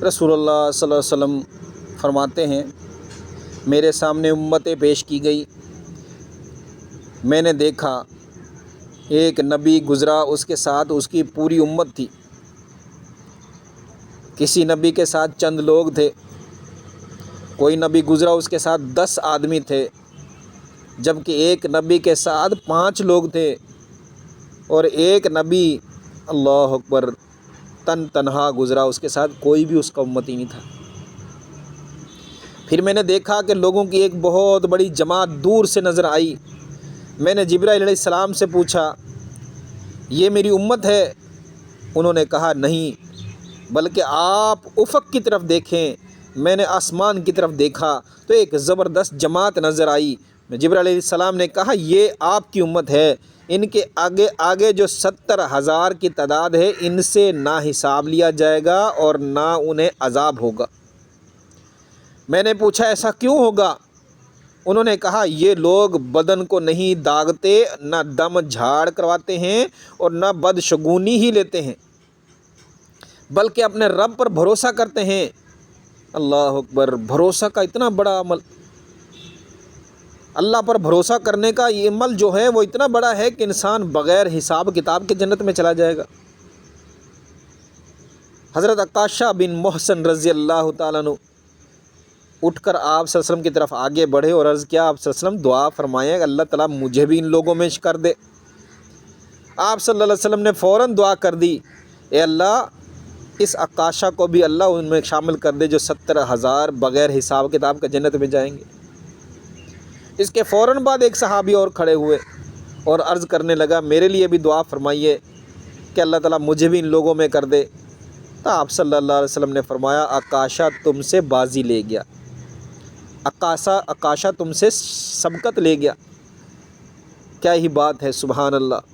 رسول اللہ صلی اللہ علیہ وسلم فرماتے ہیں میرے سامنے امتیں پیش کی گئی، میں نے دیکھا ایک نبی گزرا، اس کے ساتھ اس کی پوری امت تھی۔ کسی نبی کے ساتھ چند لوگ تھے، کوئی نبی گزرا اس کے ساتھ 10 آدمی تھے، جبکہ ایک نبی کے ساتھ 5 لوگ تھے، اور ایک نبی اللہ اکبر تنہا گزرا، اس کے ساتھ کوئی بھی اس کا امتی نہیں تھا۔ پھر میں نے دیکھا کہ لوگوں کی ایک بہت بڑی جماعت دور سے نظر آئی۔ میں نے جبرائیل علیہ السلام سے پوچھا یہ میری امت ہے؟ انہوں نے کہا نہیں، بلکہ آپ افق کی طرف دیکھیں۔ میں نے آسمان کی طرف دیکھا تو ایک زبردست جماعت نظر آئی۔ جبرائیل علیہ السلام نے کہا یہ آپ کی امت ہے، ان کے آگے جو 70,000 کی تعداد ہے، ان سے نہ حساب لیا جائے گا اور نہ انہیں عذاب ہوگا۔ میں نے پوچھا ایسا کیوں ہوگا؟ انہوں نے کہا یہ لوگ بدن کو نہیں داغتے، نہ دم جھاڑ کرواتے ہیں اور نہ بدشگونی ہی لیتے ہیں، بلکہ اپنے رب پر بھروسہ کرتے ہیں۔ اللہ اکبر، بھروسہ کا اتنا بڑا عمل، اللہ پر بھروسہ کرنے کا یہ عمل جو ہے وہ اتنا بڑا ہے کہ انسان بغیر حساب کتاب کے جنت میں چلا جائے گا۔ حضرت عکاشہ بن محسن رضی اللہ تعالیٰ عنہ اٹھ کر آپ صلی اللہ علیہ وسلم کی طرف آگے بڑھے اور عرض کیا آپ صلی اللہ علیہ وسلم دعا فرمائیں اللہ تعالیٰ مجھے بھی ان لوگوں میں کر دے۔ آپ صلی اللہ علیہ وسلم نے فوراً دعا کر دی، اے اللہ اس عکاشہ کو بھی اللہ ان میں شامل کر دے جو 70,000 بغیر حساب کتاب کے جنت میں جائیں گے۔ اس کے فوراً بعد ایک صحابی اور کھڑے ہوئے اور عرض کرنے لگا میرے لیے بھی دعا فرمائیے کہ اللہ تعالیٰ مجھے بھی ان لوگوں میں کر دے۔ تو آپ صلی اللہ علیہ وسلم نے فرمایا عکاشہ تم سے بازی لے گیا، عکاشہ تم سے سبقت لے گیا۔ کیا ہی بات ہے، سبحان اللہ۔